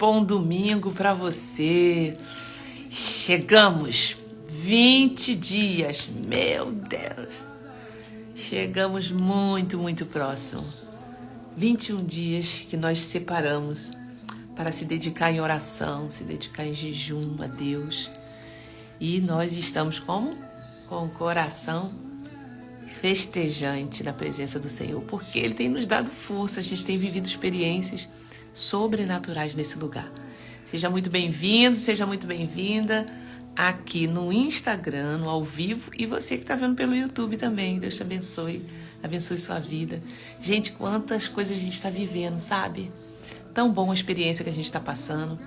bom domingo para você. Chegamos 20 dias, meu Deus. Chegamos muito próximo. 21 dias que nós separamos para se dedicar em oração, se dedicar em jejum a Deus. E nós estamos como? Com o coração festejante na presença do Senhor, porque Ele tem nos dado força, a gente tem vivido experiências sobrenaturais nesse lugar. Seja muito bem-vindo, seja muito bem-vinda aqui no Instagram, no ao vivo, e você que está vendo pelo YouTube também. Deus te abençoe, abençoe sua vida. Gente, quantas coisas a gente está vivendo, sabe? Tão bom a experiência que a gente está passando.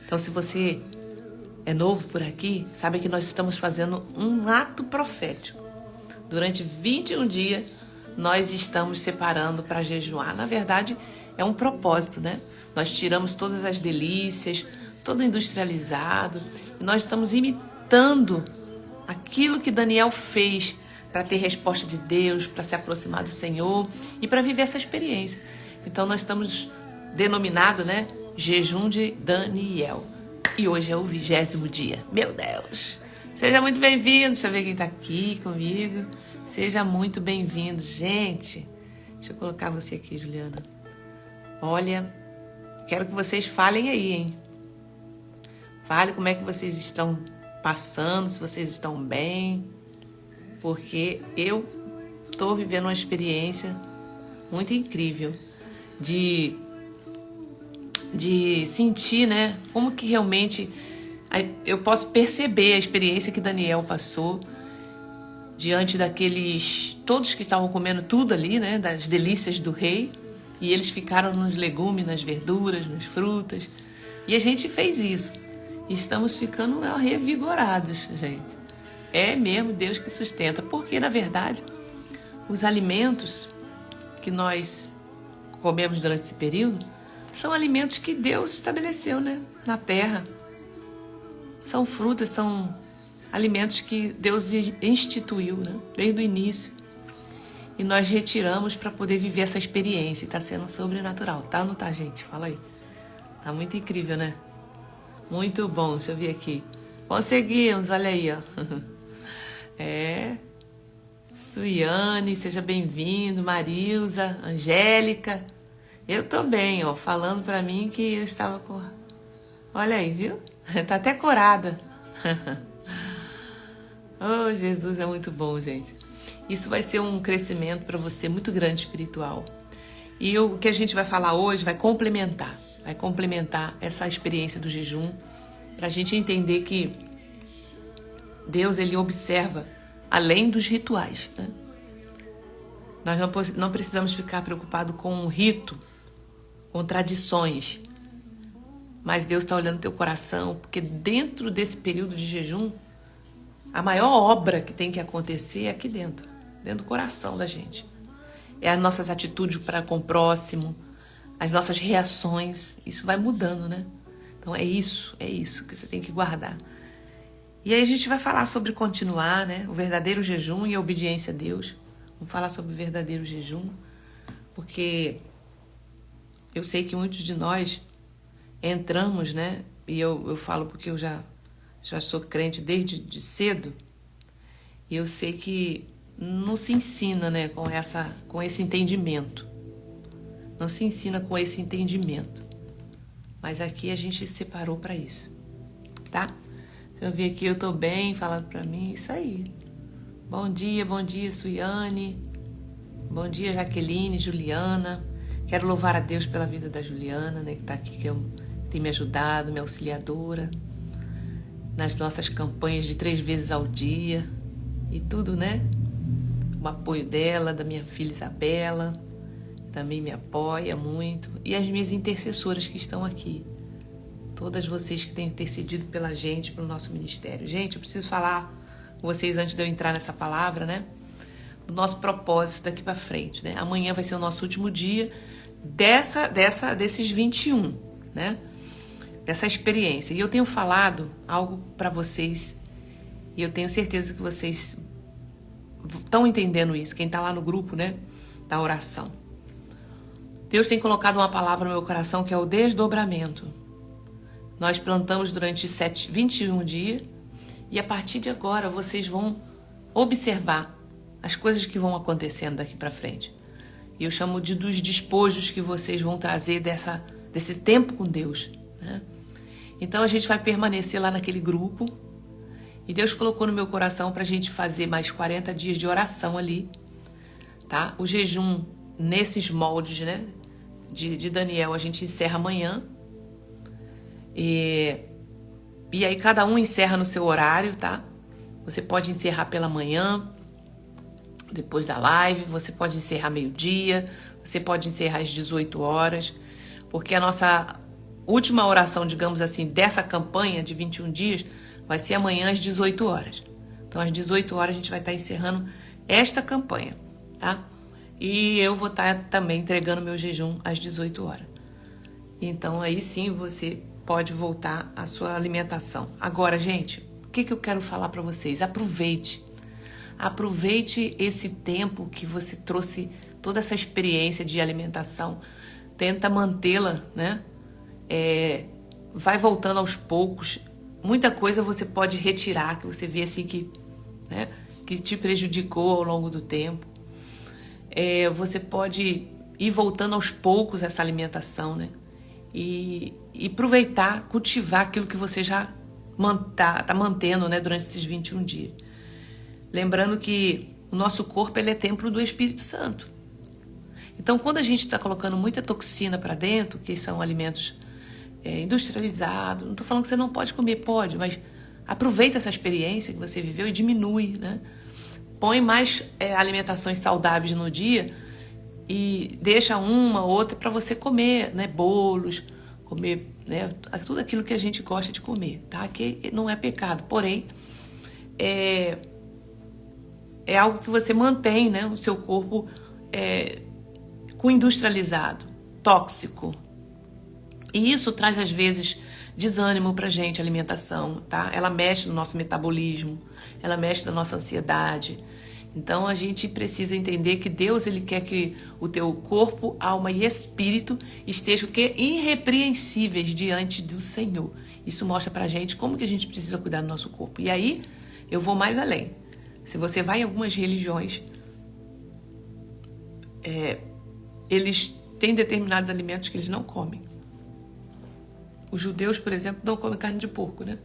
Então, se você é novo por aqui, sabe que nós estamos fazendo um ato profético. Durante 21 dias, nós estamos separando para jejuar. Na verdade, é um propósito, né? Nós tiramos todas as delícias, todo industrializado, e nós estamos imitando aquilo que Daniel fez para ter resposta de Deus, para se aproximar do Senhor e para viver essa experiência. Então, nós estamos denominado, né? Jejum de Daniel. E hoje é o 20º dia. Meu Deus! Seja muito bem-vindo. Deixa eu ver quem está aqui comigo. Seja muito bem-vindo. Gente, deixa eu colocar você aqui, Juliana. Olha, quero que vocês falem aí, hein? Fale como é que vocês estão passando, se vocês estão bem. Porque eu estou vivendo uma experiência muito incrível de sentir, né? Como que realmente eu posso perceber a experiência que Daniel passou diante daqueles, todos que estavam comendo tudo ali, né, das delícias do rei, e eles ficaram nos legumes, nas verduras, nas frutas, e a gente fez isso, e estamos ficando revigorados, gente. É mesmo Deus que sustenta, porque na verdade os alimentos que nós comemos durante esse período são alimentos que Deus estabeleceu, né, na terra. São frutas, são alimentos que Deus instituiu, né? Desde o início. E nós retiramos para poder viver essa experiência. Está sendo sobrenatural. Tá ou não tá, gente? Fala aí. Tá muito incrível, né? Muito bom. Deixa eu ver aqui. Conseguimos, olha aí, ó. Suiane, seja bem-vindo. Marilza, Angélica. Eu tô bem, ó. Falando para mim que eu estava com... Olha aí, viu? Tá até corada. Oh, Jesus é muito bom, gente. Isso vai ser um crescimento para você muito grande espiritual. E o que a gente vai falar hoje vai complementar essa experiência do jejum, para a gente entender que Deus, ele observa além dos rituais, né? Nós não precisamos ficar preocupados com o rito, com tradições. Mas Deus está olhando o teu coração, porque dentro desse período de jejum, a maior obra que tem que acontecer é aqui dentro do coração da gente. É as nossas atitudes para com o próximo, as nossas reações, isso vai mudando, né? Então é isso que você tem que guardar. E aí a gente vai falar sobre continuar, né? O verdadeiro jejum e a obediência a Deus. Vamos falar sobre o verdadeiro jejum, porque eu sei que muitos de nós entramos, né? E eu falo porque eu já sou crente desde cedo. E eu sei que não se ensina, né, com esse entendimento. Não se ensina com esse entendimento. Mas aqui a gente separou para isso, tá? Deixa eu ver aqui, eu tô bem, falando para mim, isso aí. Bom dia, Suiane. Bom dia, Jaqueline, Juliana. Quero louvar a Deus pela vida da Juliana, né, que tá aqui, que tem me ajudado, minha auxiliadora, nas nossas campanhas de 3 vezes ao dia e tudo, né? O apoio dela, da minha filha Isabela, também me apoia muito. E as minhas intercessoras que estão aqui. Todas vocês que têm intercedido pela gente, pelo nosso ministério. Gente, eu preciso falar com vocês antes de eu entrar nessa palavra, né? O nosso propósito daqui para frente, né? Amanhã vai ser o nosso último dia desses 21, né? Dessa experiência. E eu tenho falado algo para vocês e eu tenho certeza que vocês estão entendendo isso. Quem está lá no grupo, né, da oração. Deus tem colocado uma palavra no meu coração que é o desdobramento. Nós plantamos durante 21 dias e a partir de agora vocês vão observar as coisas que vão acontecendo daqui para frente. E eu chamo dos despojos que vocês vão trazer desse tempo com Deus, né? Então a gente vai permanecer lá naquele grupo e Deus colocou no meu coração para a gente fazer mais 40 dias de oração ali, tá? O jejum nesses moldes, né, de Daniel, a gente encerra amanhã e aí cada um encerra no seu horário, tá? Você pode encerrar pela manhã, depois da live, você pode encerrar meio-dia, você pode encerrar às 18 horas, porque a nossa última oração, digamos assim, dessa campanha de 21 dias vai ser amanhã às 18 horas. Então, às 18 horas a gente vai estar encerrando esta campanha, tá? E eu vou estar também entregando meu jejum às 18 horas. Então, aí sim você pode voltar à sua alimentação. Agora, gente, o que eu quero falar para vocês? Aproveite esse tempo que você trouxe, toda essa experiência de alimentação, tenta mantê-la, né? Vai voltando aos poucos. Muita coisa você pode retirar, que você vê assim que, né, que te prejudicou ao longo do tempo. Você pode ir voltando aos poucos essa alimentação, né? E aproveitar, cultivar aquilo que você já tá mantendo, né, durante esses 21 dias. Lembrando que o nosso corpo ele é templo do Espírito Santo. Então, quando a gente está colocando muita toxina para dentro, que são alimentos industrializados, não estou falando que você não pode comer, pode, mas aproveita essa experiência que você viveu e diminui, né? Põe mais alimentações saudáveis no dia e deixa uma ou outra para você comer, né? Bolos, comer, né? Tudo aquilo que a gente gosta de comer, tá? Que não é pecado, porém é algo que você mantém, né? O seu corpo com industrializado, tóxico. E isso traz, às vezes, desânimo pra gente, a alimentação, tá? Ela mexe no nosso metabolismo, ela mexe na nossa ansiedade. Então, a gente precisa entender que Deus, ele quer que o teu corpo, alma e espírito estejam irrepreensíveis diante do Senhor. Isso mostra pra gente como que a gente precisa cuidar do nosso corpo. E aí, eu vou mais além. Se você vai em algumas religiões, eles têm determinados alimentos que eles não comem. Os judeus, por exemplo, não comem carne de porco, né?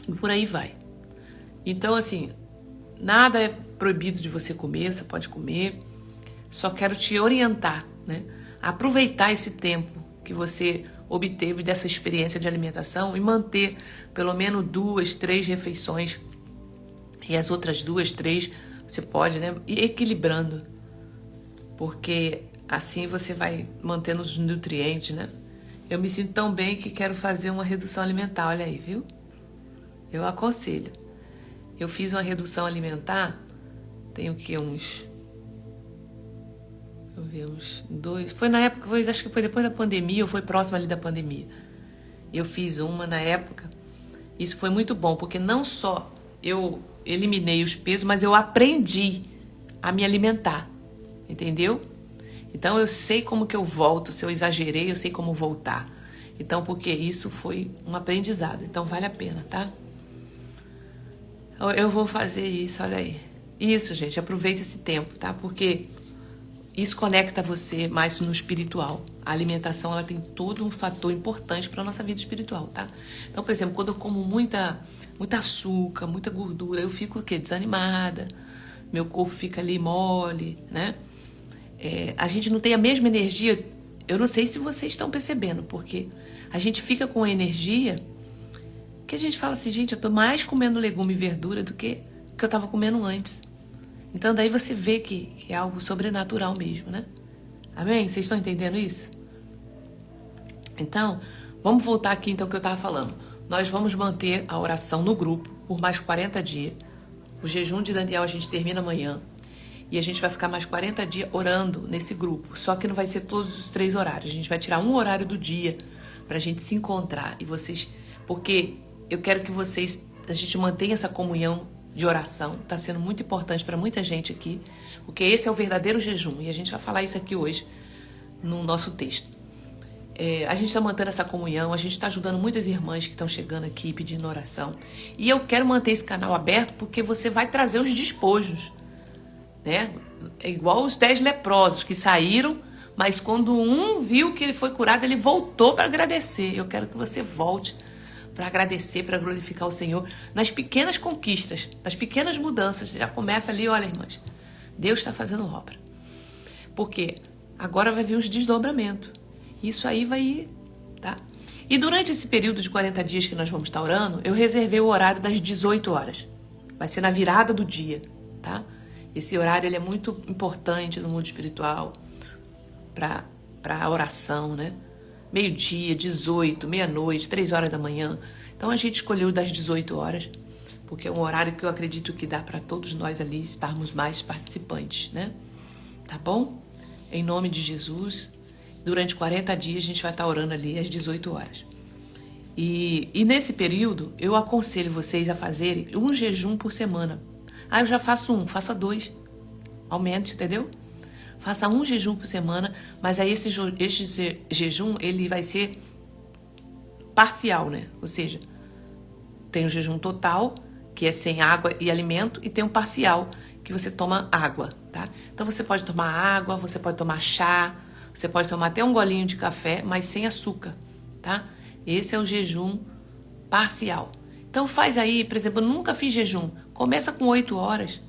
E por aí vai. Então, assim, nada é proibido de você comer, você pode comer. Só quero te orientar, né? A aproveitar esse tempo que você obteve dessa experiência de alimentação e manter pelo menos 2, 3 refeições. E as outras 2, 3, você pode, né, ir equilibrando. Porque assim você vai mantendo os nutrientes, né? Eu me sinto tão bem que quero fazer uma redução alimentar, olha aí, viu? Eu aconselho. Eu fiz uma redução alimentar, tem o que, uns 2... Foi na época, acho que foi depois da pandemia, ou foi próximo ali da pandemia. Eu fiz uma na época. Isso foi muito bom, porque não só eu eliminei os pesos, mas eu aprendi a me alimentar, entendeu? Então eu sei como que eu volto, se eu exagerei, eu sei como voltar. Então, porque isso foi um aprendizado, então vale a pena, tá? Eu vou fazer isso, olha aí. Isso, gente, aproveita esse tempo, tá? Porque isso conecta você mais no espiritual. A alimentação, ela tem todo um fator importante para a nossa vida espiritual, tá? Então, por exemplo, quando eu como muita açúcar, muita gordura, eu fico o quê? Desanimada. Meu corpo fica ali mole, né? A gente não tem a mesma energia. Eu não sei se vocês estão percebendo, porque a gente fica com a energia que a gente fala assim, gente, eu tô mais comendo legume e verdura do que eu tava comendo antes. Então daí você vê que é algo sobrenatural mesmo, né? Amém? Vocês estão entendendo isso? Então, vamos voltar aqui então ao que eu tava falando. Nós vamos manter a oração no grupo por mais 40 dias. O jejum de Daniel a gente termina amanhã. E a gente vai ficar mais 40 dias orando nesse grupo. Só que não vai ser todos os 3 horários. A gente vai tirar um horário do dia pra gente se encontrar. E vocês... Porque eu quero que a gente mantenha essa comunhão de oração. Tá sendo muito importante para muita gente aqui. Porque esse é o verdadeiro jejum. E a gente vai falar isso aqui hoje no nosso texto. A gente está mantendo essa comunhão, a gente está ajudando muitas irmãs que estão chegando aqui pedindo oração. E eu quero manter esse canal aberto porque você vai trazer os despojos, né? É igual os 10 leprosos que saíram, mas quando um viu que ele foi curado, ele voltou para agradecer. Eu quero que você volte para agradecer, para glorificar o Senhor nas pequenas conquistas, nas pequenas mudanças. Você já começa ali, olha, irmãs, Deus está fazendo obra. Porque agora vai vir os desdobramentos. Isso aí vai ir, tá? E durante esse período de 40 dias que nós vamos estar orando, eu reservei o horário das 18 horas. Vai ser na virada do dia, tá? Esse horário ele é muito importante no mundo espiritual para a oração, né? Meio-dia, 18, meia-noite, 3 horas da manhã. Então a gente escolheu das 18 horas, porque é um horário que eu acredito que dá para todos nós ali estarmos mais participantes, né? Tá bom? Em nome de Jesus. Durante 40 dias a gente vai estar orando ali às 18 horas. E nesse período, eu aconselho vocês a fazerem um jejum por semana. Eu já faço um, faça 2. Aumente, entendeu? Faça um jejum por semana, mas aí esse jejum, ele vai ser parcial, né? Ou seja, tem o jejum total, que é sem água e alimento, e tem um parcial, que você toma água, tá? Então você pode tomar água, você pode tomar chá, você pode tomar até um golinho de café, mas sem açúcar, tá? Esse é o jejum parcial. Então faz aí, por exemplo, eu nunca fiz jejum. Começa com 8 horas,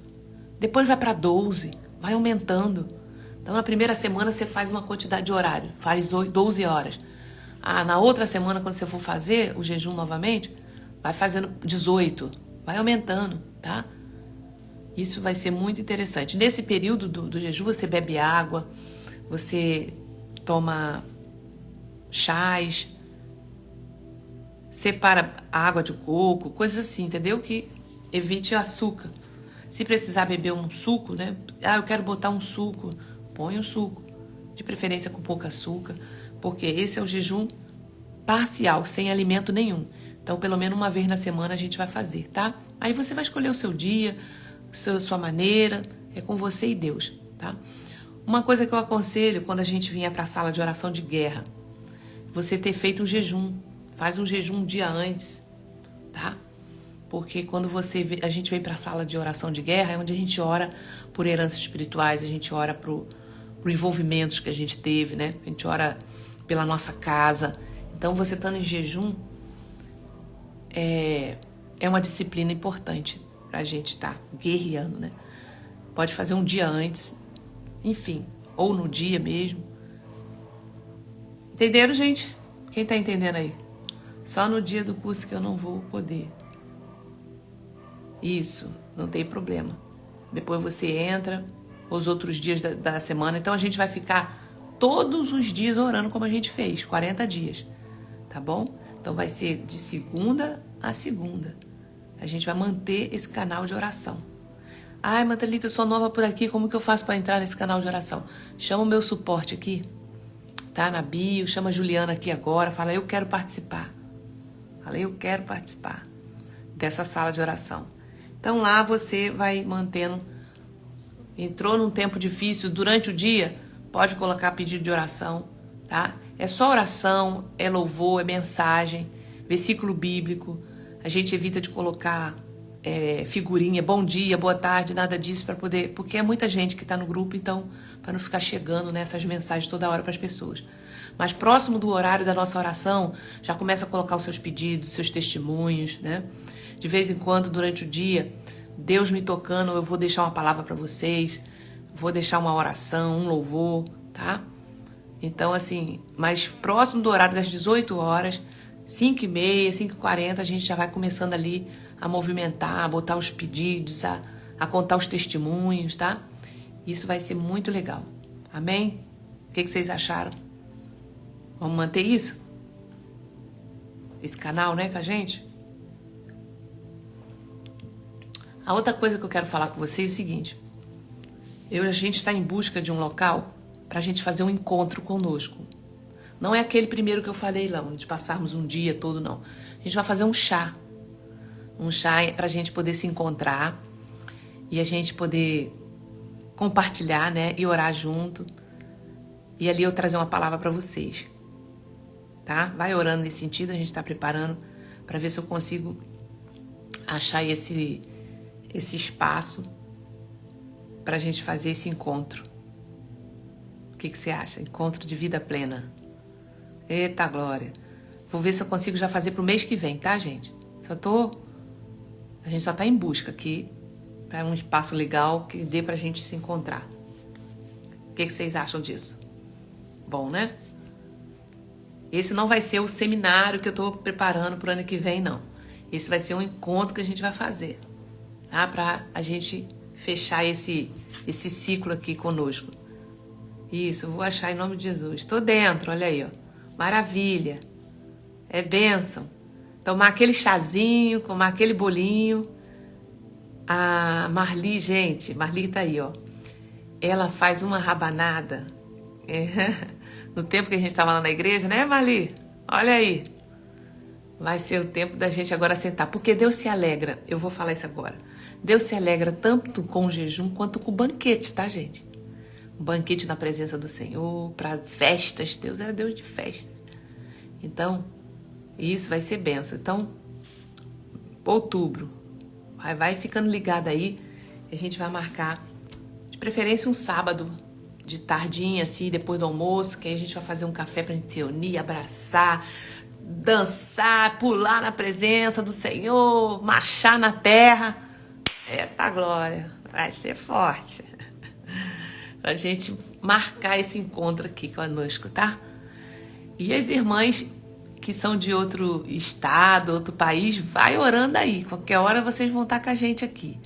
depois vai para 12, vai aumentando. Então na primeira semana você faz uma quantidade de horário, faz 12 horas. Na outra semana, quando você for fazer o jejum novamente, vai fazendo 18, vai aumentando, tá? Isso vai ser muito interessante. Nesse período do jejum, você bebe água, você toma chás, separa água de coco, coisas assim, entendeu? Que evite açúcar. Se precisar beber um suco, né? Eu quero botar um suco, põe um suco. De preferência com pouco açúcar, porque esse é o jejum parcial, sem alimento nenhum. Então, pelo menos uma vez na semana a gente vai fazer, tá? Aí você vai escolher o seu dia, sua maneira, é com você e Deus, tá? Uma coisa que eu aconselho quando a gente vier para a sala de oração de guerra, você ter feito um jejum. Faz um jejum um dia antes, tá? Porque quando a gente vem para a sala de oração de guerra, é onde a gente ora por heranças espirituais, a gente ora por envolvimentos que a gente teve, né? A gente ora pela nossa casa. Então, você estando em jejum é uma disciplina importante para a gente estar guerreando, né? Pode fazer um dia antes, enfim, ou no dia mesmo. Entenderam, gente? Quem tá entendendo aí? Só no dia do curso que eu não vou poder. Isso, não tem problema. Depois você entra, os outros dias da semana. Então a gente vai ficar todos os dias orando como a gente fez, 40 dias. Tá bom? Então vai ser de segunda a segunda. A gente vai manter esse canal de oração. Mantalita, eu sou nova por aqui, como que eu faço para entrar nesse canal de oração? Chama o meu suporte aqui, tá? Na bio, chama a Juliana aqui agora, fala, eu quero participar. Fala, eu quero participar dessa sala de oração. Então lá você vai mantendo, entrou num tempo difícil durante o dia, pode colocar pedido de oração, tá? É só oração, é louvor, é mensagem, versículo bíblico. A gente evita de colocar figurinha, bom dia, boa tarde, nada disso para poder, porque é muita gente que está no grupo, então para não ficar chegando nessas mensagens toda hora para as pessoas. Mas próximo do horário da nossa oração, já começa a colocar os seus pedidos, seus testemunhos, né? De vez em quando, durante o dia, Deus me tocando, eu vou deixar uma palavra para vocês, vou deixar uma oração, um louvor, tá? Então, assim, mais próximo do horário das 18 horas, 5h30, 5h40, a gente já vai começando ali a movimentar, a botar os pedidos, a contar os testemunhos, tá? Isso vai ser muito legal. Amém? O que vocês acharam? Vamos manter isso? Esse canal, né, com a gente? A outra coisa que eu quero falar com vocês é o seguinte. A gente está em busca de um local para a gente fazer um encontro conosco. Não é aquele primeiro que eu falei lá, de passarmos um dia todo, não. A gente vai fazer um chá. Um chá para a gente poder se encontrar e a gente poder compartilhar, né? E orar junto. E ali eu trazer uma palavra para vocês. tá? Vai orando nesse sentido, a gente está preparando para ver se eu consigo achar esse espaço para a gente fazer esse encontro. O que você acha? Encontro de vida plena. Eita glória! Vou ver se eu consigo já fazer pro mês que vem, tá, gente? A gente só tá em busca aqui para um espaço legal que dê pra gente se encontrar. O que vocês acham disso? Bom, né? Esse não vai ser o seminário que eu tô preparando pro ano que vem, não. Esse vai ser um encontro que a gente vai fazer, tá? Pra a gente fechar esse ciclo aqui conosco. Isso, eu vou achar em nome de Jesus. Tô dentro, olha aí, ó. Maravilha. É bênção. Tomar aquele chazinho, comer aquele bolinho. A Marli, gente, Marli tá aí, ó. Ela faz uma rabanada. No tempo que a gente estava lá na igreja, né, Marli? Olha aí. Vai ser o tempo da gente agora sentar. Porque Deus se alegra. Eu vou falar isso agora. Deus se alegra tanto com o jejum quanto com o banquete, tá, gente? Um banquete na presença do Senhor, para festas. Deus é Deus de festa. Então, isso vai ser benção. Então, outubro. Vai ficando ligado aí. A gente vai marcar, de preferência, um sábado de tardinha, assim, depois do almoço, que aí a gente vai fazer um café pra gente se unir, abraçar, dançar, pular na presença do Senhor, marchar na terra. Eita glória, vai ser forte. Pra gente marcar esse encontro aqui conosco, tá? E as irmãs que são de outro estado, outro país, vai orando aí. Qualquer hora vocês vão estar com a gente aqui.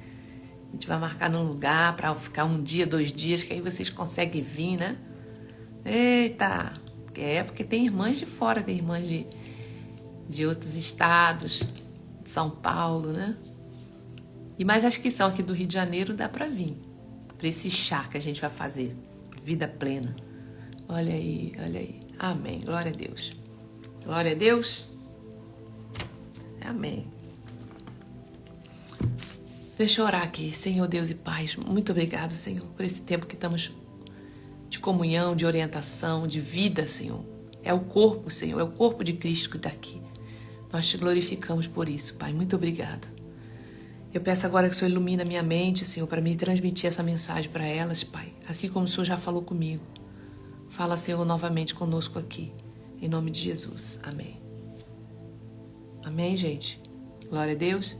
A gente vai marcar num lugar para ficar um dia, 2 dias, que aí vocês conseguem vir, né? Eita! Porque tem irmãs de fora, tem irmãs de outros estados, de São Paulo, né? E mais as que são aqui do Rio de Janeiro, dá para vir. Para esse chá que a gente vai fazer. Vida plena. Olha aí, olha aí. Amém. Glória a Deus. Glória a Deus. Amém. Deixa eu orar aqui. Senhor Deus e Pai, muito obrigado, Senhor, por esse tempo que estamos de comunhão, de orientação, de vida, Senhor. É o corpo, Senhor, é o corpo de Cristo que está aqui. Nós te glorificamos por isso, Pai. Muito obrigado. Eu peço agora que o Senhor ilumine a minha mente, Senhor, para me transmitir essa mensagem para elas, Pai. Assim como o Senhor já falou comigo. Fala, Senhor, novamente conosco aqui. Em nome de Jesus. Amém. Amém, gente? Glória a Deus.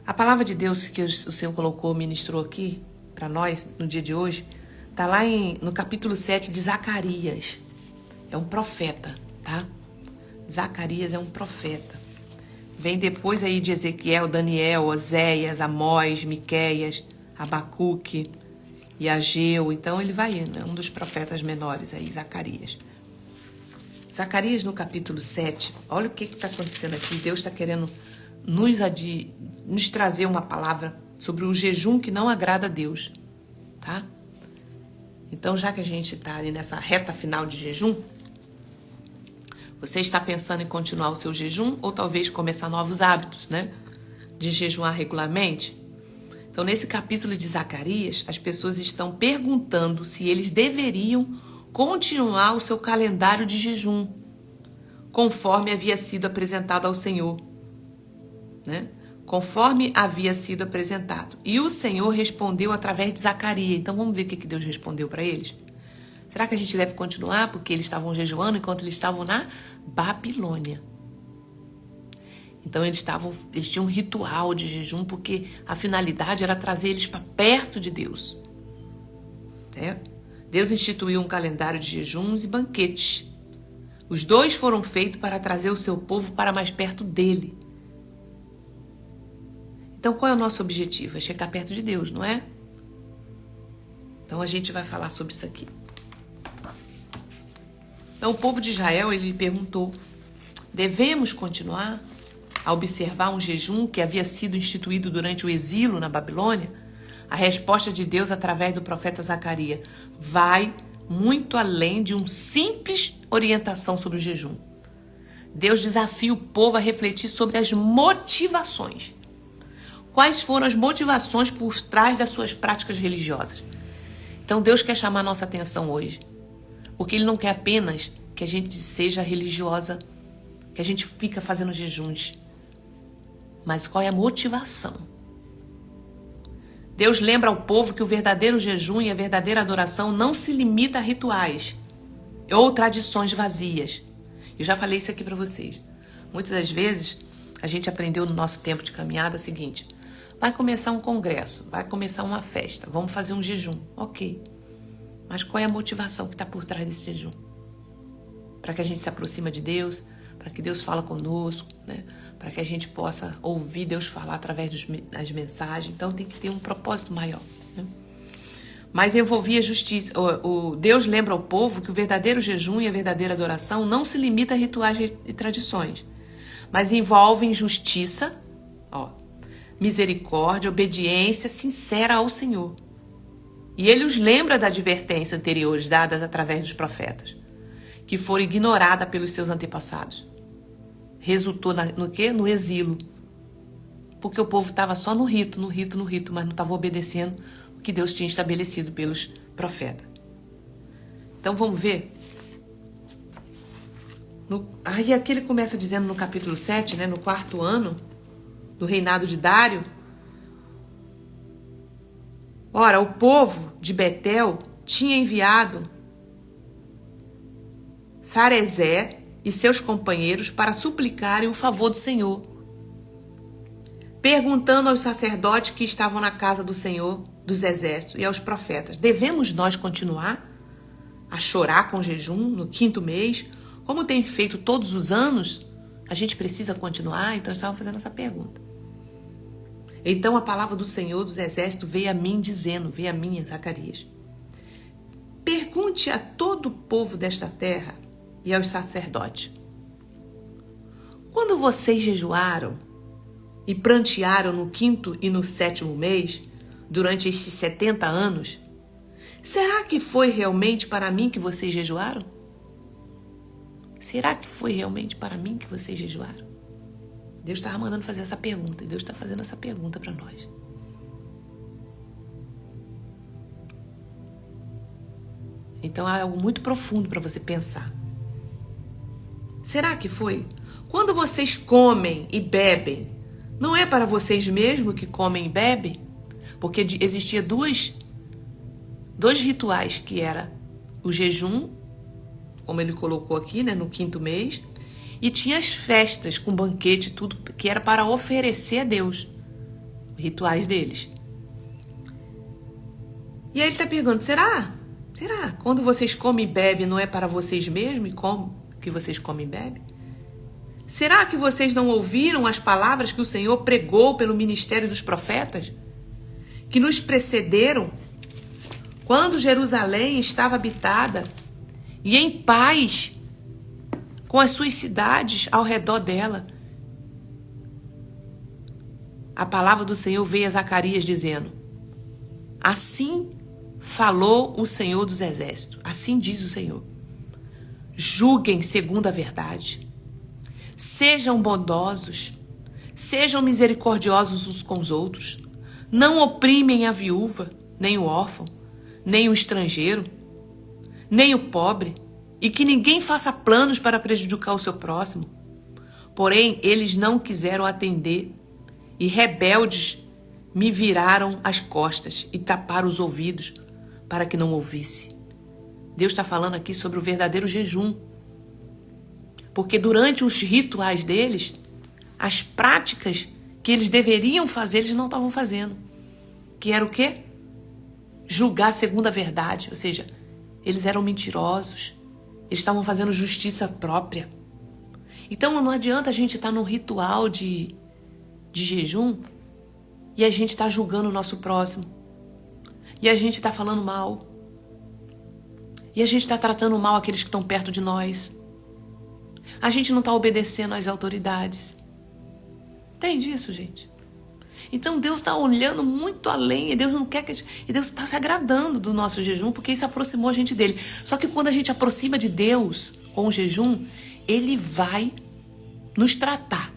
A palavra de Deus que o Senhor colocou, ministrou aqui para nós no dia de hoje, está lá no capítulo 7 de Zacarias. É um profeta, tá? Zacarias é um profeta. Vem depois aí de Ezequiel, Daniel, Oséias, Amós, Miqueias, Abacuque e Ageu. Então ele vai indo, é um dos profetas menores aí, Zacarias. Zacarias no capítulo 7, olha o que está acontecendo aqui. Deus está querendo nos trazer uma palavra sobre o jejum que não agrada a Deus, tá? Então, já que a gente está ali nessa reta final de jejum, você está pensando em continuar o seu jejum ou talvez começar novos hábitos, né? De jejuar regularmente? Então, nesse capítulo de Zacarias, as pessoas estão perguntando se eles deveriam continuar o seu calendário de jejum, conforme havia sido apresentado ao Senhor, né? Conforme havia sido apresentado. E o Senhor respondeu através de Zacarias. Então vamos ver o que Deus respondeu para eles? Será que a gente deve continuar porque eles estavam jejuando enquanto eles estavam na Babilônia? Então eles tinham um ritual de jejum porque a finalidade era trazer eles para perto de Deus. Deus instituiu um calendário de jejuns e banquetes. Os dois foram feitos para trazer o seu povo para mais perto dele. Então, qual é o nosso objetivo? É chegar perto de Deus, não é? Então, a gente vai falar sobre isso aqui. Então, o povo de Israel, ele perguntou, devemos continuar a observar um jejum que havia sido instituído durante o exílio na Babilônia? A resposta de Deus, através do profeta Zacarias, vai muito além de uma simples orientação sobre o jejum. Deus desafia o povo a refletir sobre as motivações. Quais foram as motivações por trás das suas práticas religiosas? Então Deus quer chamar a nossa atenção hoje. Porque Ele não quer apenas que a gente seja religiosa, que a gente fica fazendo jejuns. Mas qual é a motivação? Deus lembra ao povo que o verdadeiro jejum e a verdadeira adoração não se limita a rituais ou tradições vazias. Eu já falei isso aqui para vocês. Muitas das vezes a gente aprendeu no nosso tempo de caminhada o seguinte: vai começar um congresso, vai começar uma festa, vamos fazer um jejum. Ok. Mas qual é a motivação que está por trás desse jejum? Para que a gente se aproxime de Deus, para que Deus fale conosco, né? Para que a gente possa ouvir Deus falar através das mensagens. Então tem que ter um propósito maior, né? Mas envolvia justiça. Deus lembra ao povo que o verdadeiro jejum e a verdadeira adoração não se limita a rituais e tradições, mas envolvem justiça, misericórdia, obediência sincera ao Senhor. E ele os lembra da advertência anteriores dadas através dos profetas, que foram ignoradas pelos seus antepassados. Resultou no quê? No exílio. Porque o povo estava só no rito, mas não estava obedecendo o que Deus tinha estabelecido pelos profetas. Então vamos ver. Aí aqui ele começa dizendo no capítulo 7, né, no 4º ano do reinado de Dário. Ora, o povo de Betel tinha enviado Sarezé e seus companheiros para suplicarem o favor do Senhor, perguntando aos sacerdotes que estavam na casa do Senhor dos exércitos e aos profetas: devemos nós continuar a chorar com jejum no 5º mês, como tem feito todos os anos? A gente precisa continuar? Então eles estavam fazendo essa pergunta. Então a palavra do Senhor dos exércitos veio a mim dizendo, veio a mim, Zacarias: pergunte a todo o povo desta terra e aos sacerdotes: quando vocês jejuaram e prantearam no 5º e no 7º mês, durante estes 70 anos, será que foi realmente para mim que vocês jejuaram? Será que foi realmente para mim que vocês jejuaram? Deus estava mandando fazer essa pergunta, e Deus está fazendo essa pergunta para nós. Então é algo muito profundo para você pensar. Será que foi? Quando vocês comem e bebem, não é para vocês mesmos que comem e bebem? Porque existia dois rituais, que era o jejum, como ele colocou aqui, né, no 5º mês, e tinha as festas com banquete, tudo que era para oferecer a Deus, rituais deles. E aí ele está perguntando: será? Quando vocês comem e bebem, não é para vocês mesmos que vocês comem e bebem? Será que vocês não ouviram as palavras que o Senhor pregou pelo ministério dos profetas, que nos precederam, quando Jerusalém estava habitada e em paz, com as suas cidades ao redor dela? A palavra do Senhor veio a Zacarias dizendo: assim falou o Senhor dos exércitos, assim diz o Senhor: julguem segundo a verdade, sejam bondosos, sejam misericordiosos uns com os outros, não oprimem a viúva, nem o órfão, nem o estrangeiro, nem o pobre, e que ninguém faça planos para prejudicar o seu próximo. Porém, eles não quiseram atender, e rebeldes me viraram as costas e taparam os ouvidos para que não ouvisse. Deus está falando aqui sobre o verdadeiro jejum. Porque durante os rituais deles, as práticas que eles deveriam fazer, eles não estavam fazendo. Que era o quê? Julgar segundo a verdade. Ou seja, eles eram mentirosos. Eles estavam fazendo justiça própria. Então não adianta a gente estar num ritual de jejum e a gente está julgando o nosso próximo. E a gente está falando mal. E a gente está tratando mal aqueles que estão perto de nós. A gente não está obedecendo às autoridades. Entende isso, gente? Então Deus está olhando muito além, e Deus não quer e Deus está se agradando do nosso jejum, porque isso aproximou a gente dele. Só que quando a gente aproxima de Deus com o jejum, ele vai nos tratar.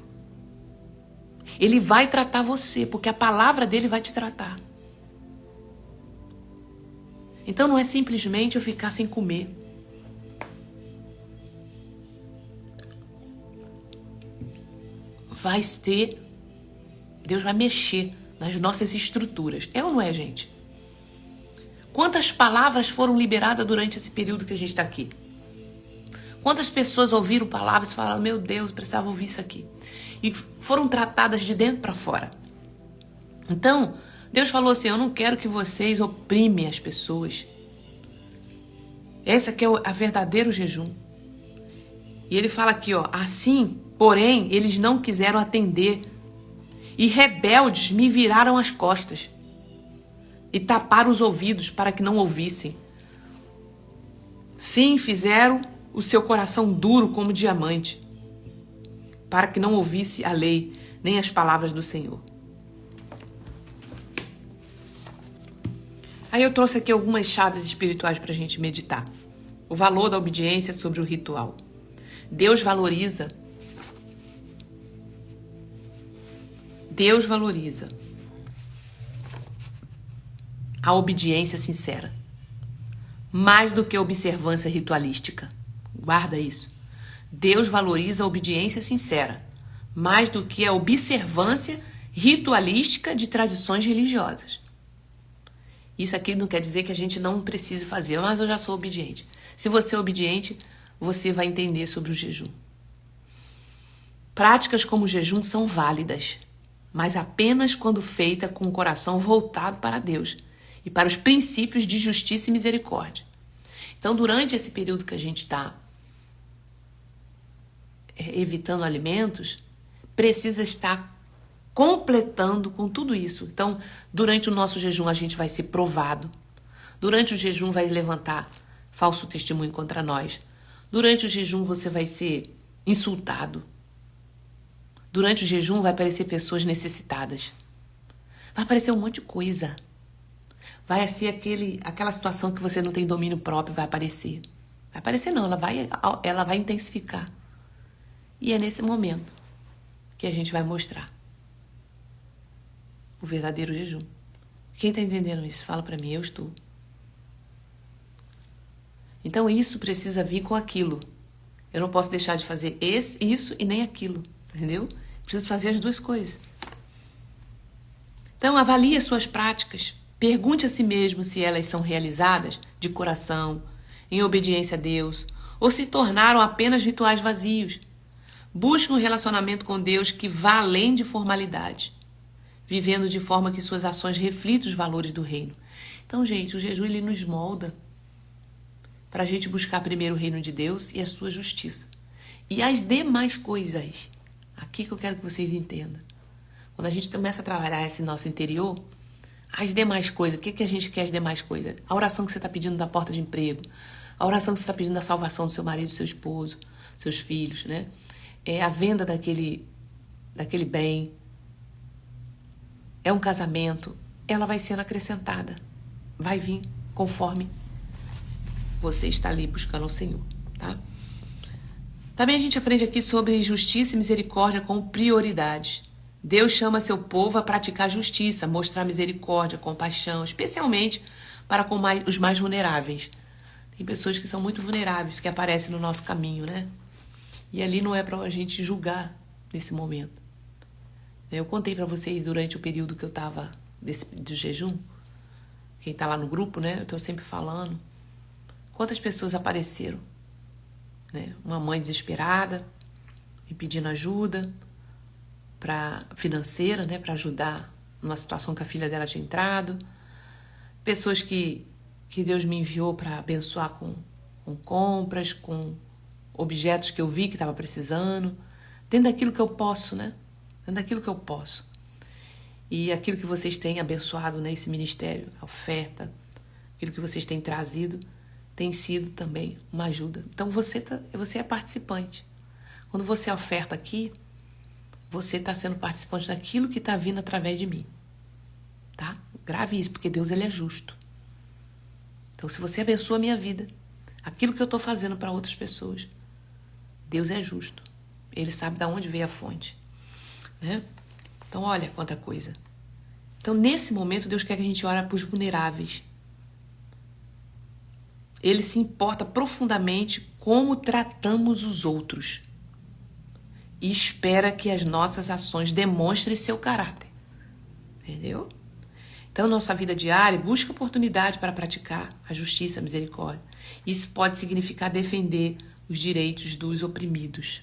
Ele vai tratar você, porque a palavra dele vai te tratar. Então não é simplesmente eu ficar sem comer. Deus vai mexer nas nossas estruturas. É ou não é, gente? Quantas palavras foram liberadas durante esse período que a gente está aqui? Quantas pessoas ouviram palavras e falaram, meu Deus, precisava ouvir isso aqui. E foram tratadas de dentro para fora. Então, Deus falou assim, eu não quero que vocês oprimem as pessoas. Esse aqui é o verdadeiro jejum. E ele fala aqui, ó, assim, porém, eles não quiseram atender. E rebeldes me viraram as costas. E taparam os ouvidos para que não ouvissem. Sim, fizeram o seu coração duro como diamante, para que não ouvisse a lei, nem as palavras do Senhor. Aí eu trouxe aqui algumas chaves espirituais para a gente meditar. O valor da obediência sobre o ritual. Deus valoriza a obediência sincera, mais do que a observância ritualística. Guarda isso. Deus valoriza a obediência sincera, mais do que a observância ritualística de tradições religiosas. Isso aqui não quer dizer que a gente não precise fazer, mas eu já sou obediente. Se você é obediente, você vai entender sobre o jejum. Práticas como o jejum são válidas, mas apenas quando feita com o coração voltado para Deus e para os princípios de justiça e misericórdia. Então, durante esse período que a gente está evitando alimentos, precisa estar completando com tudo isso. Então, durante o nosso jejum, a gente vai ser provado. Durante o jejum, vai levantar falso testemunho contra nós. Durante o jejum, você vai ser insultado. Durante o jejum, vai aparecer pessoas necessitadas. Vai aparecer um monte de coisa. Vai ser aquela situação que você não tem domínio próprio, vai aparecer. Vai aparecer não, ela vai intensificar. E é nesse momento que a gente vai mostrar o verdadeiro jejum. Quem está entendendo isso? Fala para mim, eu estou. Então isso precisa vir com aquilo. Eu não posso deixar de fazer isso e nem aquilo, entendeu? Preciso fazer as duas coisas. Então avalie as suas práticas. Pergunte a si mesmo se elas são realizadas de coração, em obediência a Deus, ou se tornaram apenas rituais vazios. Busque um relacionamento com Deus que vá além de formalidade, vivendo de forma que suas ações reflitam os valores do reino. Então, gente, o jejum ele nos molda para a gente buscar primeiro o reino de Deus e a sua justiça. E as demais coisas, aqui que eu quero que vocês entendam. Quando a gente começa a trabalhar esse nosso interior, as demais coisas, o que a gente quer as demais coisas? A oração que você está pedindo da porta de emprego, a oração que você está pedindo da salvação do seu marido, do seu esposo, seus filhos, né? É a venda daquele bem, é um casamento, ela vai sendo acrescentada, vai vir conforme você está ali buscando o Senhor, tá? Também a gente aprende aqui sobre justiça e misericórdia como prioridades. Deus chama seu povo a praticar justiça, mostrar misericórdia, compaixão, especialmente para com os mais vulneráveis. Tem pessoas que são muito vulneráveis, que aparecem no nosso caminho, né? E ali não é para a gente julgar nesse momento. Eu contei para vocês durante o período que eu estava de jejum, quem está lá no grupo, né? Eu estou sempre falando. Quantas pessoas apareceram? Né? Uma mãe desesperada, me pedindo ajuda financeira, né? Para ajudar numa situação que a filha dela tinha entrado. Pessoas que Deus me enviou para abençoar com compras, com objetos que eu vi que estava precisando, dentro daquilo que eu posso, né? Dentro daquilo que eu posso. E aquilo que vocês têm abençoado nesse ministério, a oferta, aquilo que vocês têm trazido, tem sido também uma ajuda. Então você é participante. Quando você oferta aqui, você está sendo participante daquilo que está vindo através de mim. Tá? Grave isso, porque Deus ele é justo. Então se você abençoa a minha vida, aquilo que eu estou fazendo para outras pessoas, Deus é justo. Ele sabe de onde veio a fonte. Né? Então olha quanta coisa. Então nesse momento Deus quer que a gente ore para os vulneráveis. Ele se importa profundamente como tratamos os outros. e espera que as nossas ações demonstrem seu caráter. Entendeu? Então, nossa vida diária busca oportunidade para praticar a justiça, a misericórdia. Isso pode significar defender os direitos dos oprimidos,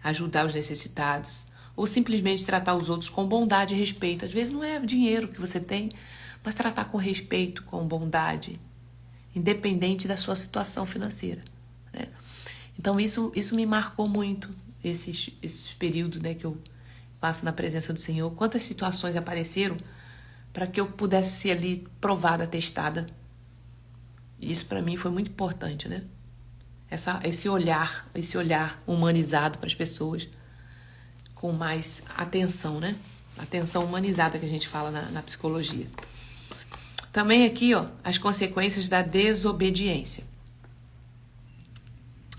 ajudar os necessitados, ou simplesmente tratar os outros com bondade e respeito. Às vezes não é dinheiro que você tem, mas tratar com respeito, com bondade, independente da sua situação financeira, né? Então isso me marcou muito, esse período, né, que eu passo na presença do Senhor. Quantas situações apareceram para que eu pudesse ser ali provada, testada. Isso para mim foi muito importante, né? Esse olhar humanizado para as pessoas, com mais atenção, né? Atenção humanizada que a gente fala na psicologia. Também aqui, ó, as consequências da desobediência.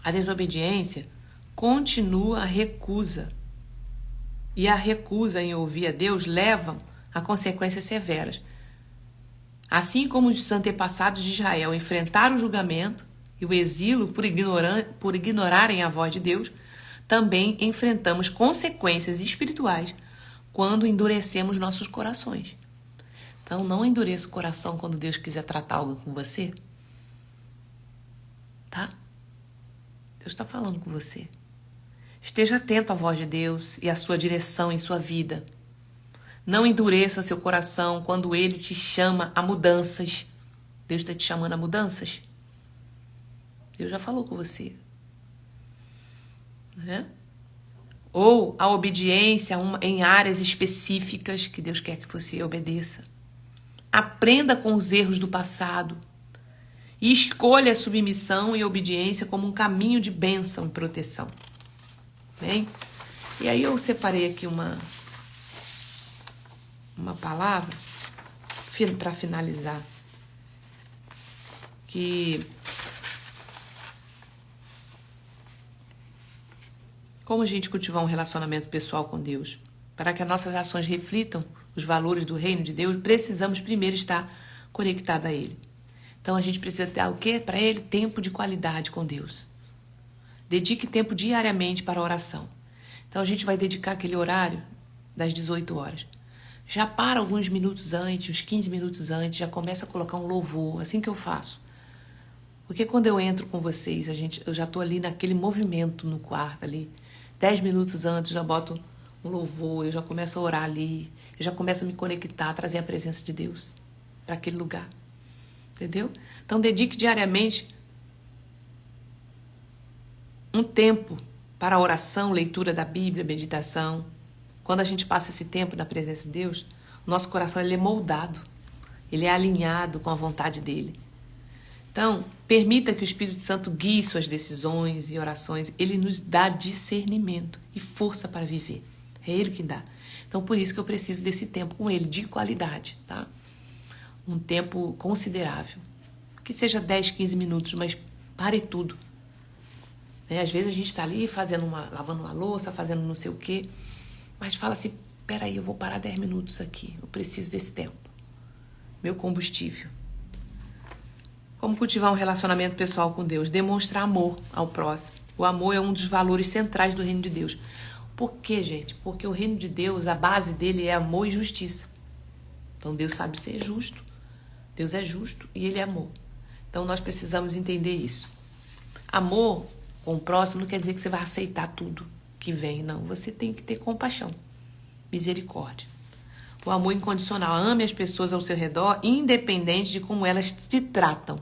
A desobediência continua a recusa. E a recusa em ouvir a Deus leva a consequências severas. Assim como os antepassados de Israel enfrentaram o julgamento e o exílio por ignorarem a voz de Deus, também enfrentamos consequências espirituais quando endurecemos nossos corações. Então, não endureça o coração quando Deus quiser tratar algo com você. Tá? Deus está falando com você. Esteja atento à voz de Deus e à sua direção em sua vida. Não endureça seu coração quando Ele te chama a mudanças. Deus está te chamando a mudanças? Deus já falou com você. Né? Ou a obediência em áreas específicas que Deus quer que você obedeça. Aprenda com os erros do passado. E escolha a submissão e obediência como um caminho de bênção e proteção. Bem? E aí eu separei aqui uma palavra para finalizar, que como a gente cultivar um relacionamento pessoal com Deus, para que as nossas ações reflitam os valores do reino de Deus, precisamos primeiro estar conectados a Ele. Então a gente precisa ter o quê? Para Ele, tempo de qualidade com Deus. Dedique tempo diariamente para a oração. Então a gente vai dedicar aquele horário das 18 horas. Já para alguns minutos antes, uns 15 minutos antes, já começa a colocar um louvor, assim que eu faço. Porque quando eu entro com vocês, eu já estou ali naquele movimento no quarto ali. 10 minutos antes, já boto um louvor, eu já começo a orar ali, eu já começo a me conectar, a trazer a presença de Deus para aquele lugar. Entendeu? Então dedique diariamente um tempo para a oração, leitura da Bíblia, meditação. Quando a gente passa esse tempo na presença de Deus, o nosso coração ele é moldado, ele é alinhado com a vontade dele. Então, permita que o Espírito Santo guie suas decisões e orações. Ele nos dá discernimento e força para viver. É Ele que dá. Então, por isso que eu preciso desse tempo com Ele, de qualidade, tá? Um tempo considerável. Que seja 10, 15 minutos, mas pare tudo. Né? Às vezes a gente está ali lavando uma louça, fazendo não sei o quê, mas fala assim, peraí, eu vou parar 10 minutos aqui, eu preciso desse tempo. Meu combustível. Como cultivar um relacionamento pessoal com Deus? Demonstrar amor ao próximo. O amor é um dos valores centrais do reino de Deus. Por quê, gente? Porque o reino de Deus, a base dele é amor e justiça. Então Deus sabe ser justo. Deus é justo e Ele é amor. Então nós precisamos entender isso. Amor com o próximo não quer dizer que você vai aceitar tudo que vem, não. Você tem que ter compaixão, misericórdia. O amor incondicional. Ame as pessoas ao seu redor, independente de como elas te tratam.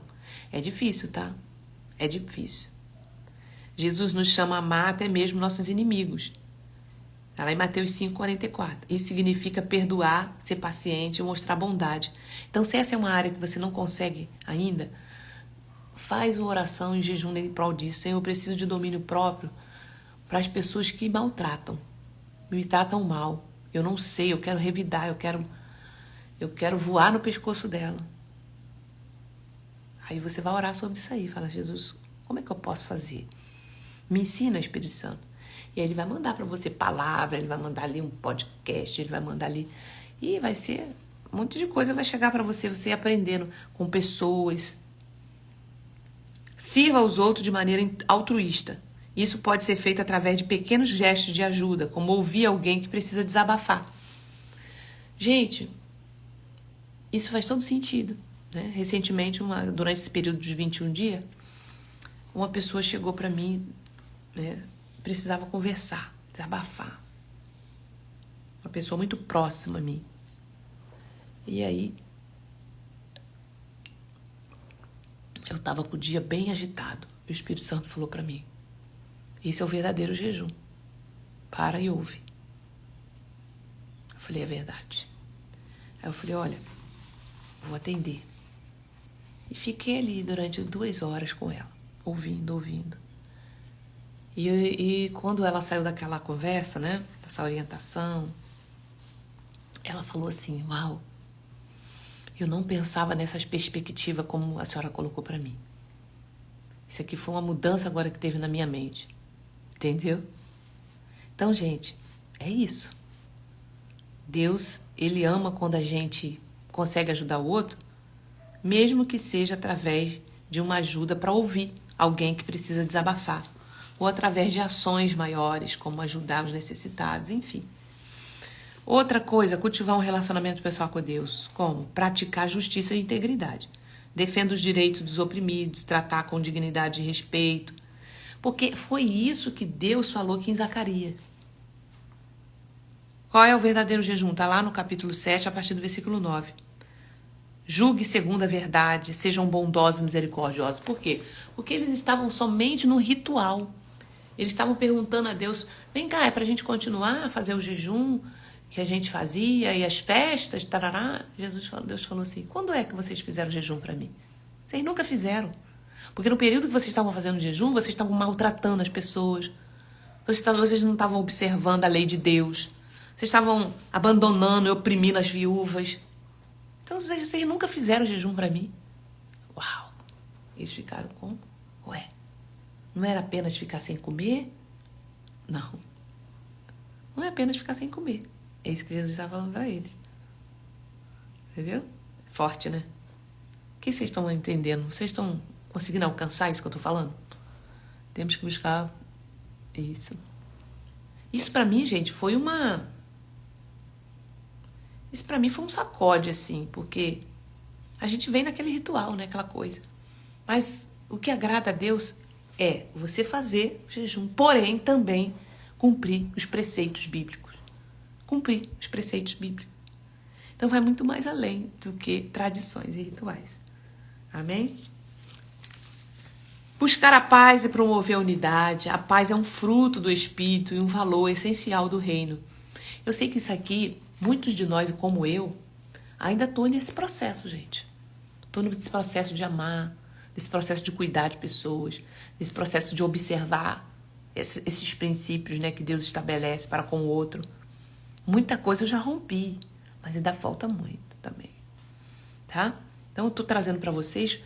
É difícil, tá? É difícil. Jesus nos chama a amar até mesmo nossos inimigos. Está lá em Mateus 5,44. Isso significa perdoar, ser paciente e mostrar bondade. Então, se essa é uma área que você não consegue ainda, faz uma oração em jejum em prol disso. Senhor, eu preciso de domínio próprio para as pessoas que maltratam, me tratam mal. Eu não sei, eu quero revidar, eu quero voar no pescoço dela. Aí você vai orar sobre isso aí. Fala, Jesus, como é que eu posso fazer? Me ensina, Espírito Santo. E aí ele vai mandar para você palavra, ele vai mandar ali um podcast, ele vai mandar ali. E vai ser um monte de coisa, vai chegar para você aprendendo com pessoas. Sirva aos outros de maneira altruísta Isso pode ser feito através de pequenos gestos de ajuda, como ouvir alguém que precisa desabafar. Gente, isso faz todo sentido, né? Recentemente, durante esse período dos 21 dias, uma pessoa chegou para mim, né? Precisava conversar, desabafar. Uma pessoa muito próxima a mim. E aí, eu estava com o dia bem agitado. E o Espírito Santo falou para mim: esse é o verdadeiro jejum. Para e ouve. Eu falei: é verdade. Aí eu falei: olha, vou atender. E fiquei ali durante 2 horas com ela, ouvindo. E quando ela saiu daquela conversa, né, dessa orientação, ela falou assim: uau, eu não pensava nessas perspectivas como a senhora colocou para mim. Isso aqui foi uma mudança agora que teve na minha mente. Entendeu? Então, gente, é isso. Deus, Ele ama quando a gente consegue ajudar o outro, mesmo que seja através de uma ajuda para ouvir alguém que precisa desabafar, ou através de ações maiores, como ajudar os necessitados, enfim. Outra coisa, cultivar um relacionamento pessoal com Deus. Como? Praticar justiça e integridade. Defenda os direitos dos oprimidos, tratar com dignidade e respeito. Porque foi isso que Deus falou aqui em Zacarias. Qual é o verdadeiro jejum? Está lá no capítulo 7, a partir do versículo 9. Julgue segundo a verdade, sejam bondosos e misericordiosos. Por quê? Porque eles estavam somente no ritual. Eles estavam perguntando a Deus: vem cá, é para a gente continuar a fazer o jejum que a gente fazia e as festas, tarará? Deus falou assim: quando é que vocês fizeram jejum para mim? Vocês nunca fizeram. Porque no período que vocês estavam fazendo jejum, vocês estavam maltratando as pessoas. Vocês não estavam observando a lei de Deus. Vocês estavam abandonando e oprimindo as viúvas. Então vocês nunca fizeram jejum para mim. Uau! Eles ficaram como? Ué, não era apenas ficar sem comer? Não. Não é apenas ficar sem comer. É isso que Jesus estava falando para eles. Entendeu? Forte, né? O que vocês estão entendendo? Vocês estão conseguindo alcançar isso que eu estou falando? Temos que buscar isso. Isso para mim, gente, foi uma... Isso para mim foi um sacode, assim, porque a gente vem naquele ritual, né? Aquela coisa. Mas o que agrada a Deus é você fazer jejum, porém também cumprir os preceitos bíblicos. Cumprir os preceitos bíblicos. Então vai muito mais além do que tradições e rituais. Amém? Buscar a paz e promover a unidade. A paz é um fruto do Espírito e um valor essencial do reino. Eu sei que isso aqui, muitos de nós, como eu, ainda estou nesse processo, gente. Estou nesse processo de amar, nesse processo de cuidar de pessoas, nesse processo de observar esses princípios, né, que Deus estabelece para com o outro. Muita coisa eu já rompi, mas ainda falta muito também. Tá? Então eu estou trazendo para vocês,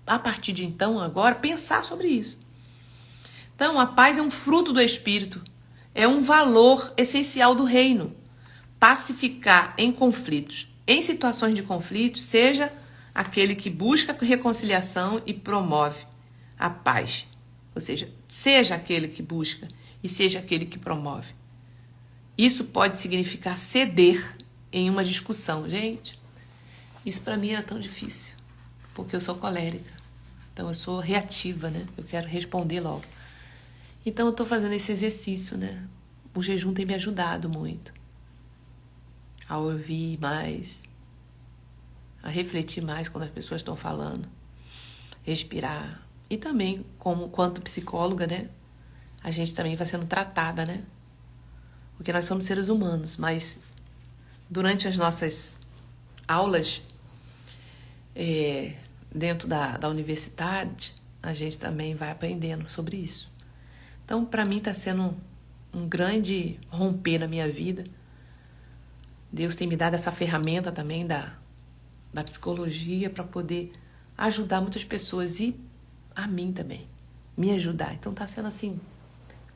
a partir de então, agora, pensar sobre isso. Então, a paz é um fruto do Espírito, é um valor essencial do reino. Pacificar em conflitos, em situações de conflito, seja aquele que busca reconciliação e promove a paz. Ou seja aquele que busca e seja aquele que promove. Isso pode significar ceder em uma discussão. Gente, isso para mim era tão difícil, porque eu sou colérica. Então eu sou reativa, né? Eu quero responder logo. Então eu estou fazendo esse exercício, né? O jejum tem me ajudado muito a ouvir mais, a refletir mais quando as pessoas estão falando, respirar. E também, quanto psicóloga, né? A gente também vai sendo tratada, né? Porque nós somos seres humanos, mas durante as nossas aulas, dentro da universidade, a gente também vai aprendendo sobre isso. Então, para mim, está sendo um grande romper na minha vida. Deus tem me dado essa ferramenta também da psicologia para poder ajudar muitas pessoas e a mim também, me ajudar. Então, está sendo assim,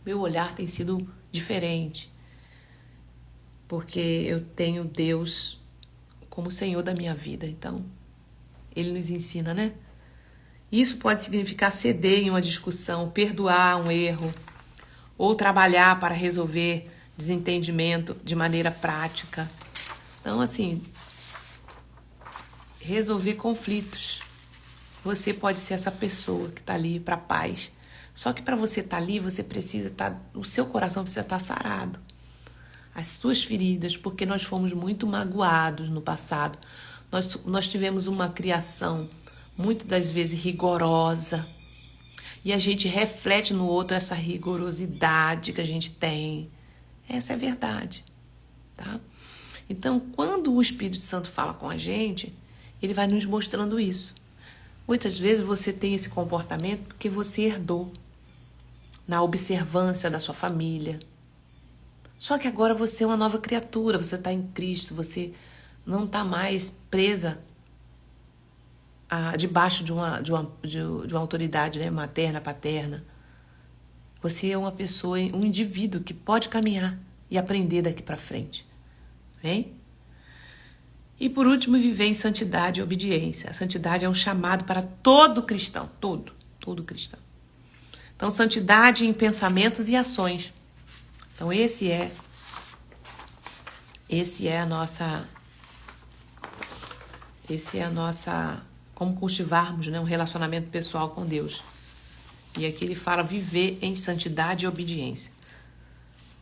meu olhar tem sido diferente, porque eu tenho Deus como Senhor da minha vida. Então, Ele nos ensina, né? Isso pode significar ceder em uma discussão, perdoar um erro, ou trabalhar para resolver desentendimento de maneira prática. Então, assim, resolver conflitos. Você pode ser essa pessoa que está ali para paz. Só que para você estar ali, você precisa estar, o seu coração precisa estar sarado. As suas feridas, porque nós fomos muito magoados no passado. Nós tivemos uma criação, muitas das vezes, rigorosa. E a gente reflete no outro essa rigorosidade que a gente tem. Essa é a verdade, tá? Então, quando o Espírito Santo fala com a gente, ele vai nos mostrando isso. Muitas vezes você tem esse comportamento porque você herdou na observância da sua família. Só que agora você é uma nova criatura, você está em Cristo, você não está mais presa debaixo de uma autoridade, né, materna, paterna. Você é uma pessoa, um indivíduo que pode caminhar e aprender daqui para frente. Vem? E por último, viver em santidade e obediência. A santidade é um chamado para todo cristão, todo cristão. Então, santidade em pensamentos e ações. Então, esse é a nossa como cultivarmos, né, um relacionamento pessoal com Deus. E aqui ele fala viver em santidade e obediência.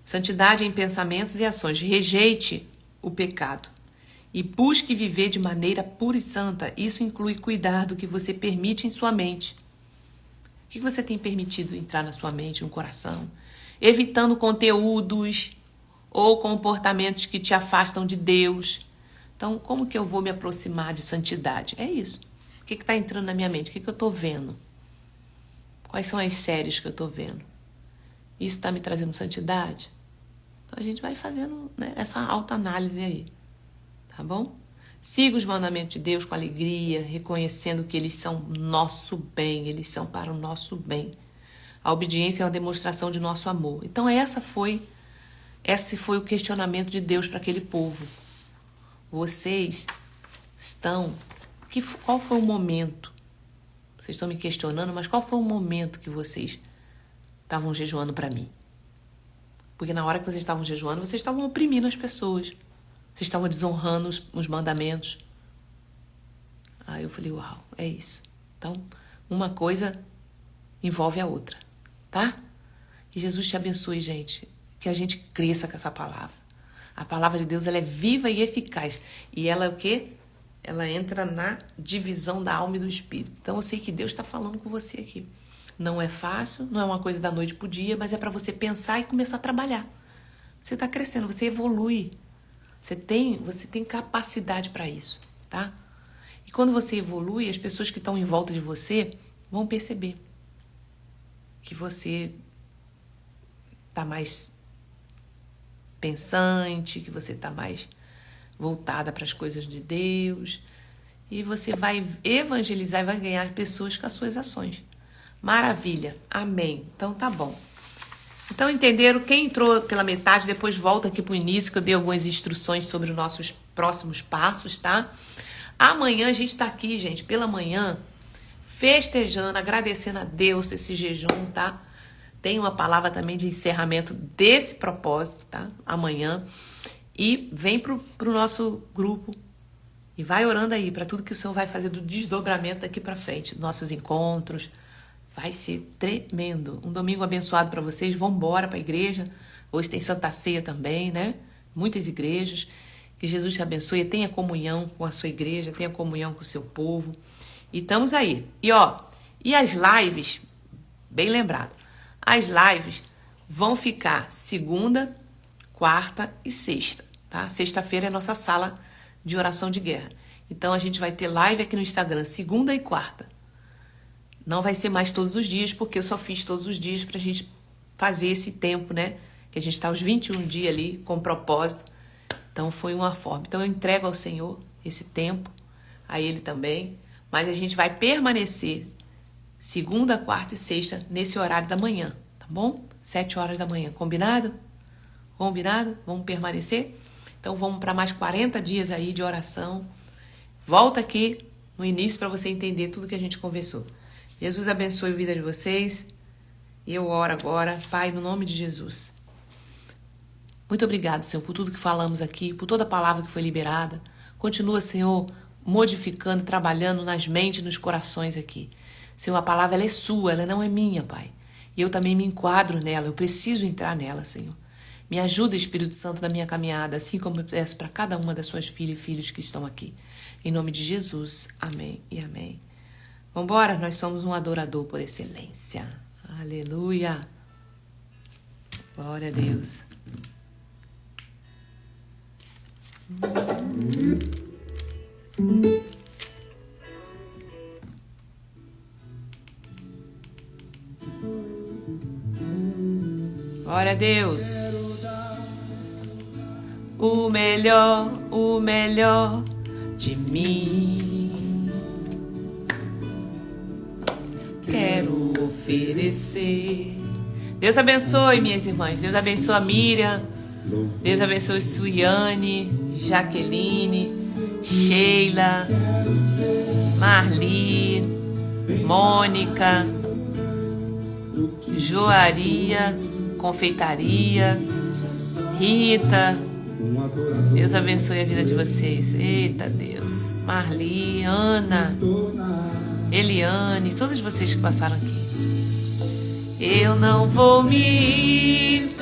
Santidade em pensamentos e ações. Rejeite o pecado e busque viver de maneira pura e santa. Isso inclui cuidar do que você permite em sua mente. O que você tem permitido entrar na sua mente, no coração? Evitando conteúdos ou comportamentos que te afastam de Deus. Então, como que eu vou me aproximar de santidade? É isso. O que está entrando na minha mente? O que eu estou vendo? Quais são as séries que eu estou vendo? Isso está me trazendo santidade? Então, a gente vai fazendo, né, essa autoanálise aí. Tá bom? Siga os mandamentos de Deus com alegria, reconhecendo que eles são nosso bem, eles são para o nosso bem. A obediência é uma demonstração de nosso amor. Então, esse foi o questionamento de Deus para aquele povo. Vocês estão... Qual foi o momento? Vocês estão me questionando, mas qual foi o momento que vocês estavam jejuando para mim? Porque na hora que vocês estavam jejuando, vocês estavam oprimindo as pessoas. Vocês estavam desonrando os mandamentos. Aí eu falei, uau, é isso. Então, uma coisa envolve a outra, tá? Que Jesus te abençoe, gente. Que a gente cresça com essa palavra. A palavra de Deus, ela é viva e eficaz. E ela é o quê? Ela entra na divisão da alma e do espírito. Então, eu sei que Deus está falando com você aqui. Não é fácil, não é uma coisa da noite pro dia, mas é para você pensar e começar a trabalhar. Você está crescendo, você evolui. Você tem capacidade para isso, tá? E quando você evolui, as pessoas que estão em volta de você vão perceber que você está mais pensante, que você está mais voltada para as coisas de Deus. E você vai evangelizar e vai ganhar pessoas com as suas ações. Maravilha. Amém. Então tá bom. Então entenderam? Quem entrou pela metade, depois volta aqui para o início, que eu dei algumas instruções sobre os nossos próximos passos, tá? Amanhã a gente está aqui, gente, pela manhã, festejando, agradecendo a Deus esse jejum, tá? Tem uma palavra também de encerramento desse propósito, tá? Amanhã. E vem pro nosso grupo e vai orando aí para tudo que o Senhor vai fazer do desdobramento daqui para frente. Nossos encontros. Vai ser tremendo. Um domingo abençoado para vocês. Vão embora para a igreja. Hoje tem Santa Ceia também, né? Muitas igrejas. Que Jesus te abençoe. Tenha comunhão com a sua igreja. Tenha comunhão com o seu povo. E estamos aí. E as lives, bem lembrado, as lives vão ficar segunda, quarta e sexta, tá? Sexta-feira é a nossa sala de oração de guerra. Então, a gente vai ter live aqui no Instagram, segunda e quarta. Não vai ser mais todos os dias, porque eu só fiz todos os dias pra gente fazer esse tempo, né? Que a gente tá os 21 dias ali com propósito. Então, foi uma forma. Então, eu entrego ao Senhor esse tempo, a Ele também. Mas a gente vai permanecer segunda, quarta e sexta nesse horário da manhã, tá bom? 7 horas da manhã. Combinado? Combinado? Vamos permanecer? Então, vamos para mais 40 dias aí de oração. Volta aqui no início para você entender tudo que a gente conversou. Jesus abençoe a vida de vocês. E eu oro agora, Pai, no nome de Jesus. Muito obrigado, Senhor, por tudo que falamos aqui, por toda a palavra que foi liberada. Continua, Senhor, modificando, trabalhando nas mentes e nos corações aqui. Senhor, a palavra ela é sua, ela não é minha, Pai. E eu também me enquadro nela, eu preciso entrar nela, Senhor. Me ajuda, Espírito Santo, na minha caminhada, assim como eu peço para cada uma das suas filhas e filhos que estão aqui. Em nome de Jesus, amém e amém. Vambora, nós somos um adorador por excelência. Aleluia. Glória a Deus. Glória a Deus. O melhor de mim quero oferecer. Deus abençoe, minhas irmãs. Deus abençoe a Miriam. Deus abençoe Suiane, Jaqueline, Sheila, Marli, Mônica, Joaria, Confeitaria, Rita. Deus abençoe a vida de vocês. Eita Deus. Marli, Ana, Eliane, todos vocês que passaram aqui. Eu não vou me ir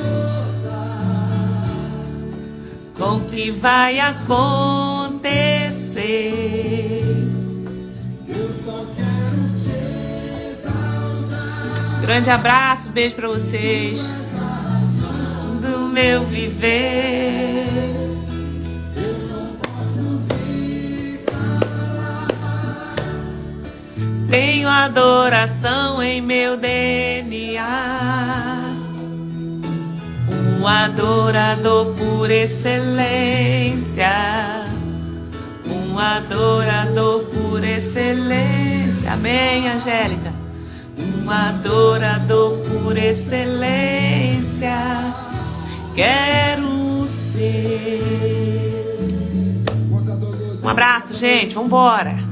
com o que vai acontecer. Eu só quero te exaltar. Grande abraço, beijo pra vocês. Do meu viver. Eu não posso me calar. Tenho adoração em meu DNA. Um adorador por excelência. Um adorador por excelência. Amém, Angélica? Um adorador por excelência. Quero ser. Um abraço, gente. Vambora.